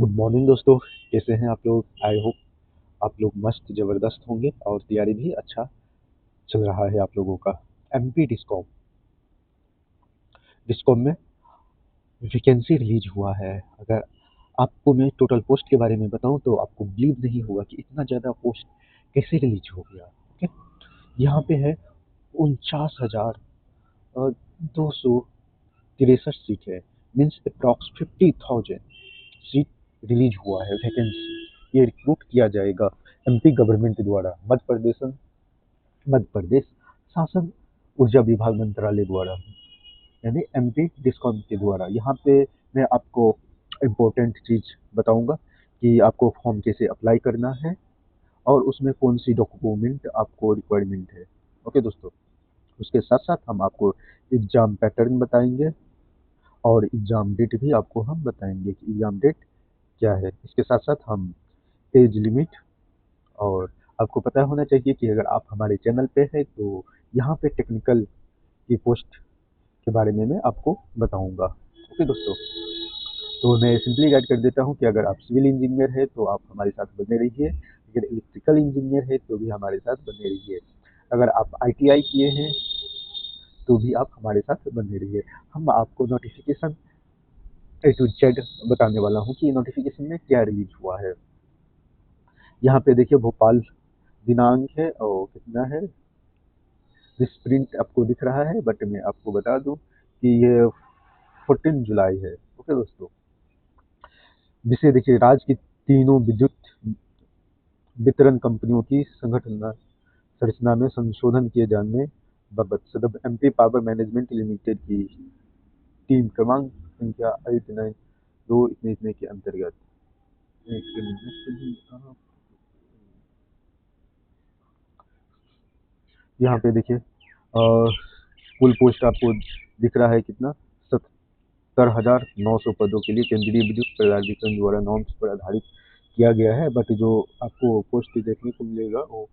Good morning दोस्तों। कैसे हैं आप लोग? आई होप आप लोग मस्त ज़बरदस्त होंगे और तैयारी भी अच्छा चल रहा है आप लोगों का। एमपी डिस्कॉम डिस्कॉम में वैकेंसी रिलीज हुआ है। अगर आपको मैं टोटल पोस्ट के बारे में बताऊं तो आपको बिलीव नहीं होगा कि इतना ज़्यादा पोस्ट कैसे रिलीज हो गया। ओके, यहाँ पे है 49,263 सीट है। मीन्स अप्रॉक्स 50,000 सीट रिलीज हुआ है वैकेंसी। ये रिक्रूट किया जाएगा एमपी गवर्नमेंट द्वारा, मध्य प्रदेश शासन ऊर्जा विभाग मंत्रालय द्वारा, यानी एमपी डिस्कॉम के द्वारा। यहाँ पे मैं आपको इम्पोर्टेंट चीज़ बताऊंगा कि आपको फॉर्म कैसे अप्लाई करना है और उसमें कौन सी डॉक्यूमेंट आपको रिक्वायरमेंट है। ओके दोस्तों, उसके साथ साथ हम आपको एग्ज़ाम पैटर्न बताएंगे और एग्ज़ाम डेट भी आपको हम बताएंगे कि एग्ज़ाम डेट क्या है। इसके साथ साथ हम एज लिमिट, और आपको पता होना चाहिए कि अगर आप हमारे चैनल पे हैं तो यहाँ पे टेक्निकल की पोस्ट के बारे में मैं आपको बताऊंगा। ओके दोस्तों, तो मैं सिंपली गाइड कर देता हूँ कि अगर आप सिविल इंजीनियर है तो आप हमारे साथ बने रहिए, अगर इलेक्ट्रिकल इंजीनियर है तो भी हमारे साथ बने रहिए, अगर आप आईटीआई किए हैं तो भी आप हमारे साथ बने रहिए। हम आपको नोटिफिकेशन ए टू जेड बताने वाला हूँ कि नोटिफिकेशन में क्या रिलीज हुआ है। यहाँ पे देखिए भोपाल दिनांक है और कितना है, प्रिंट आपको दिख रहा है, बट मैं आपको बता दूं कि ये 14 जुलाई है। ओके दोस्तों, जिसे देखिए राज्य की तीनों विद्युत वितरण कंपनियों की संगठन संरचना में संशोधन किए जाने बाबत सदब एमपी पावर मैनेजमेंट लिमिटेड की टीम क्रमांक संख्या 892 इतने इतने के अंतर्गत। यहाँ पे देखिए कुल पोस्ट आपको दिख रहा है कितना, 70,900 पदों के लिए केंद्रीय विद्युत प्राधिकरण द्वारा नॉर्म्स पर आधारित किया गया है। बट जो आपको पोस्ट देखने को मिलेगा वो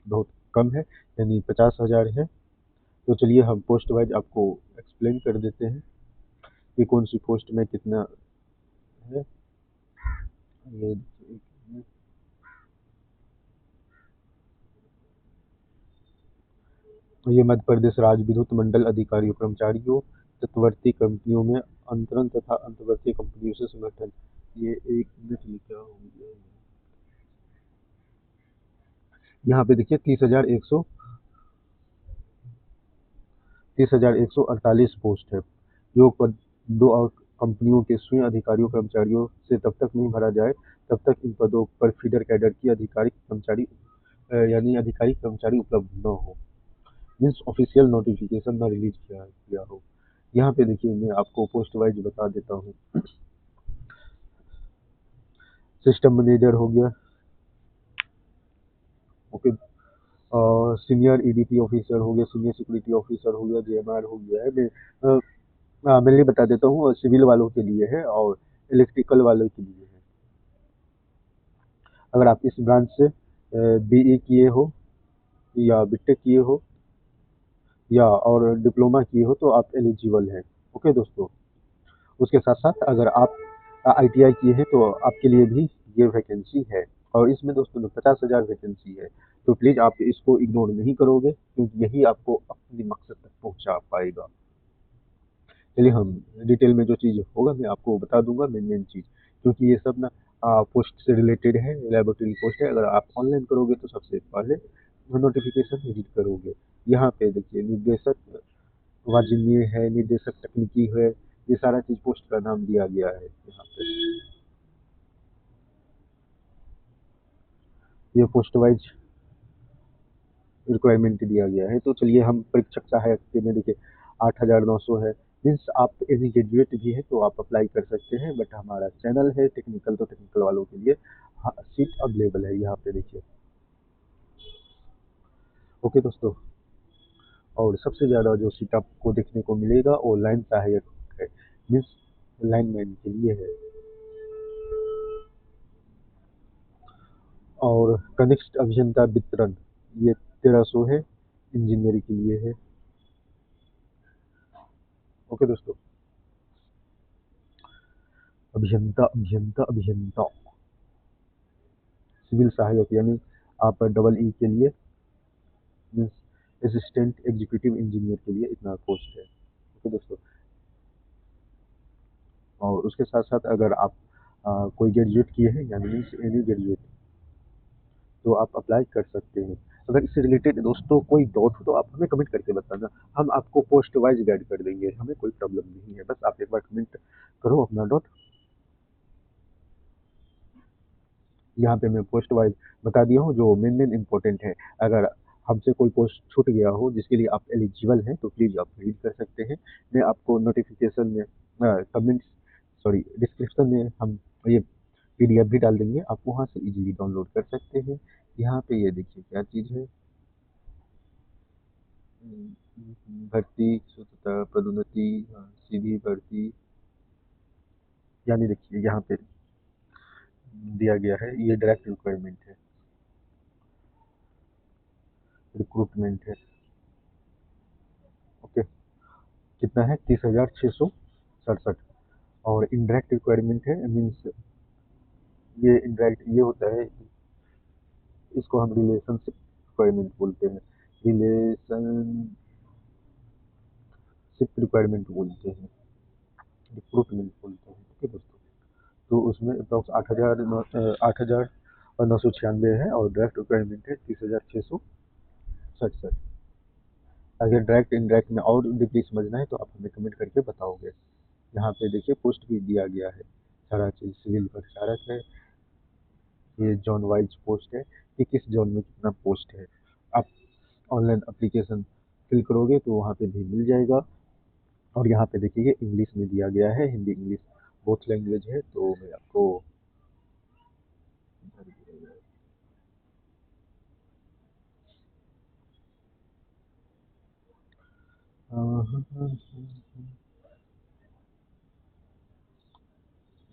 बहुत कम है, यानी 50,000 है। तो चलिए हम पोस्ट वाइज आपको एक्सप्लेन कर देते हैं कि कौन सी पोस्ट में कितना है। ये ये मध्य प्रदेश राज्य विद्युत मंडल अधिकारियों कर्मचारियों तत्वर्ती कंपनियों में अंतरण तथा अंतर्वर्ती कंपनियों से संगठन। ये एक मिनट लिखा हो गया। यहाँ पे देखिए 30,148 पोस्ट है। जो पद दो और कंपनियों के स्वयं अधिकारियों कर्मचारियों से तब तक नहीं भरा जाए तब तक इन पदों पर फीडर कैडर की आधिकारिक कर्मचारी यानी आधिकारिक कर्मचारी उपलब्ध न हो। मीन्स ऑफिशियल नोटिफिकेशन न रिलीज किया हो। यहाँ पे देखिए मैं आपको पोस्ट वाइज बता देता हूँ। सिस्टम मैनेजर हो गया, ओके, और सीनियर ईडीपी ऑफिसर हो गया, सीनियर सिक्योरिटी ऑफिसर हो गया, जेएमआर हो गया है। मैं मेनली बता देता हूँ, और सिविल वालों के लिए है और इलेक्ट्रिकल वालों के लिए है। अगर आप इस ब्रांच से बीई किए हो या बीटेक किए हो या और डिप्लोमा किए हो तो आप एलिजिबल हैं। ओके दोस्तों, उसके साथ साथ अगर आप आईटीआई किए हैं तो आपके लिए भी ये वैकेंसी है। और इसमें दोस्तों 50,000 वैकेंसी है, तो प्लीज़ आप इसको इग्नोर नहीं करोगे क्योंकि यही आपको अपने मकसद तक पहुंचा पाएगा। चलिए हम डिटेल में जो चीज़ होगा मैं आपको बता दूंगा, मेन चीज़, क्योंकि ये सब ना पोस्ट से रिलेटेड है, लेबोरेटरी पोस्ट है। अगर आप ऑनलाइन करोगे तो सबसे पहले नोटिफिकेशन एडिट करोगे। यहाँ पे देखिए निर्देशक वाजनिय है, निर्देशक तकनीकी है, ये सारा चीज़ पोस्ट का नाम दिया गया है यहाँ पे। ये पोस्ट वाइज रिक्वायरमेंट दिया गया है। तो चलिए हम परीक्षक सहायक के में देखिए 8,900 है। मीन्स आप एनी ग्रेजुएट भी है तो आप अप्लाई कर सकते हैं, बट हमारा चैनल है टेक्निकल, तो टेक्निकल वालों के लिए सीट अवेलेबल है यहाँ पे देखिए। ओके दोस्तों, और सबसे ज़्यादा जो सीट आपको देखने को मिलेगा वो लाइन सहायक है, मीन्स लाइनमैन के लिए है। और कनिष्ठ अभियंता वितरण ये 1,300 है, इंजीनियरिंग के लिए है। ओके दोस्तों, अभियंता अभियंता अभियंता, सिविल सहायक यानी आप डबल ई के लिए मीन्स असिस्टेंट एग्जीक्यूटिव इंजीनियर के लिए इतना पोस्ट है। ओके दोस्तों, और उसके साथ साथ अगर आप कोई ग्रेजुएट किए हैं यानी मीन्स एनी ग्रेजुएट, तो आप अप्लाई कर सकते हैं। अगर इससे रिलेटेड दोस्तों कोई डाउट हो तो आप हमें कमेंट करके बताना, हम आपको पोस्ट वाइज गाइड कर देंगे, हमें कोई प्रॉब्लम नहीं है, बस आप एक बार कमेंट करो अपना डाउट। यहाँ पे मैं पोस्ट वाइज बता दिया हूँ जो मेन मेन इंपॉर्टेंट है। अगर हमसे कोई पोस्ट छूट गया हो जिसके लिए आप एलिजिबल हैं तो प्लीज़ आप रीड कर सकते हैं। मैं आपको नोटिफिकेशन में कमेंट्स सॉरी डिस्क्रिप्शन में हम ये पीडीएफ भी डाल देंगे, आप वहाँ से इजीली डाउनलोड कर सकते हैं। यहाँ पे ये देखिए क्या चीज़ है, भर्ती स्वतंत्रता पदोन्नति, सीधी भर्ती, यानी देखिए यहाँ पे दिया गया है, ये डायरेक्ट रिक्वायरमेंट है, रिक्रूटमेंट है। ओके, कितना है 30,667। और इनडायरेक्ट रिक्वायरमेंट है मीन्स ये इनडायरेक्ट ये होता है, इसको हम रिलेशनशिप रिक्वायरमेंट बोलते हैं, रिलेशनशिप रिक्वायरमेंट बोलते हैं, रिक्रूटमेंट बोलते हैं। ओके दोस्तों, तो उसमें अप्रॉक्स 8,996 है और डायरेक्ट रिक्वायरमेंट है 30,667। अगर डायरेक्ट इनडायरेक्ट में और डीपली समझना है तो आप हमें कमेंट करके बताओगे। यहाँ पे देखिए पोस्ट भी दिया गया है, सारा चीज़ सिविल प्रचारक है, ये जोन वाइज पोस्ट है कि किस जोन में कितना पोस्ट है। आप ऑनलाइन एप्लीकेशन फिल करोगे तो वहाँ पे भी मिल जाएगा। और यहाँ पे देखिए इंग्लिश में दिया गया है, हिंदी इंग्लिश बोथ लैंग्वेज है, तो मैं आपको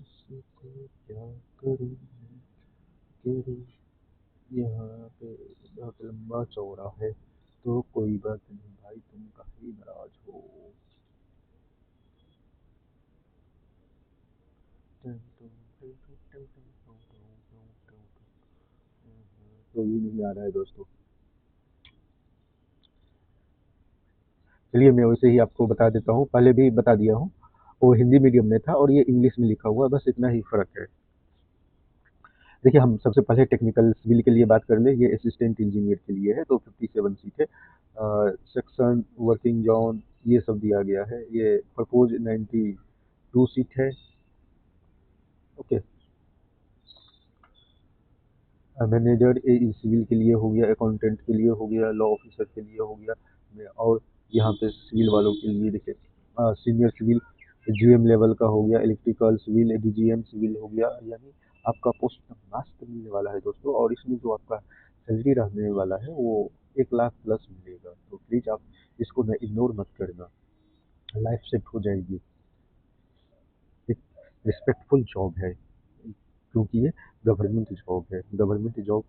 इसको क्या करूँ करूँ, यहाँ पे बहुत लंबा चौड़ा है, तो कोई बात नहीं भाई, तुम काफी नाराज हो। तो ये नहीं आ रहा है दोस्तों, चलिए मैं वैसे ही आपको बता देता हूँ, पहले भी बता दिया हूँ। वो हिंदी मीडियम में था और ये इंग्लिश में लिखा हुआ, बस इतना ही फ़र्क है। देखिए हम सबसे पहले टेक्निकल सिविल के लिए बात कर लें, ये असिस्टेंट इंजीनियर के लिए है, तो 57 सीट है। सेक्शन वर्किंग जोन ये सब दिया गया है, ये प्रपोज 92 सीट है। ओके, मैनेजर ए सिविल के लिए हो गया, अकाउंटेंट के लिए हो गया, लॉ ऑफिसर के लिए हो गया। और यहाँ पे सिविल वालों के लिए देखिए सीनियर सिविल जीएम लेवल का हो गया, इलेक्ट्रिकल सिविल डीजीएम सिविल हो गया, यानी आपका पोस्ट मस्त मिलने वाला है दोस्तों। और इसमें जो आपका सैलरी रहने वाला है वो 1 लाख प्लस मिलेगा, तो प्लीज़ आप इसको ना इग्नोर मत करना, लाइफ सेट हो जाएगी। एक रिस्पेक्टफुल जॉब है क्योंकि ये गवर्नमेंट जॉब है, गवर्नमेंट जॉब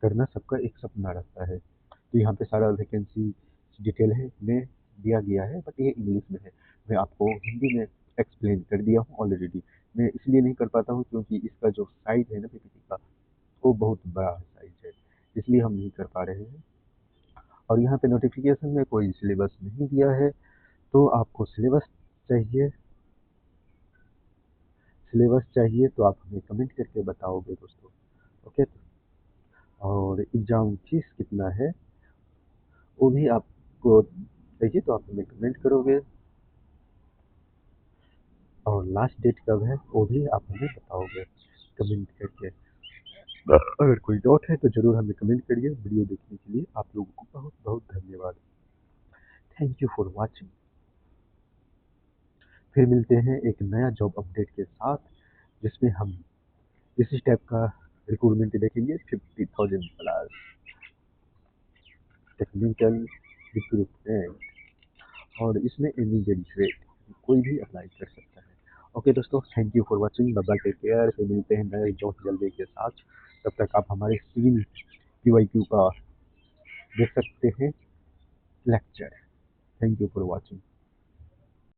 करना सबका एक सपना रहता है। तो यहाँ पे सारा वैकेंसी डिटेल है में दिया गया है, बट ये इंग्लिश में है, मैं आपको हिंदी में एक्सप्लेन कर दिया हूँ ऑलरेडी। मैं इसलिए नहीं कर पाता हूँ क्योंकि इसका जो साइज है ना पीपीटी का, वो बहुत बड़ा साइज है, इसलिए हम नहीं कर पा रहे हैं। और यहाँ पे नोटिफिकेशन में कोई सिलेबस नहीं दिया है, तो आपको सिलेबस चाहिए तो आप हमें कमेंट करके बताओगे दोस्तों। ओके, और एग्ज़ाम फीस कितना है वो भी आपको चाहिए तो आप हमें कमेंट करोगे, और लास्ट डेट कब है वो भी आप हमें बताओगे कमेंट करके। अगर कोई डाउट है तो ज़रूर हमें कमेंट करिए। वीडियो देखने के लिए आप लोगों को बहुत बहुत धन्यवाद। Thank you for watching. फिर मिलते हैं एक नया जॉब अपडेट के साथ, जिसमें हम इसी टाइप का रिक्रूटमेंट देखेंगे, 50,000 प्लस टेक्निकल रिक्रूटमेंट, और इसमें एनी ग्रेजुएट कोई भी अप्लाई कर सकता है। ओके दोस्तों, thank you for watching, bye bye, take care. फिर मिलते हैं नए जॉब जल्दी के साथ, तब तक आप हमारे सिविल PYQ का देख सकते हैं lecture. Thank you for watching.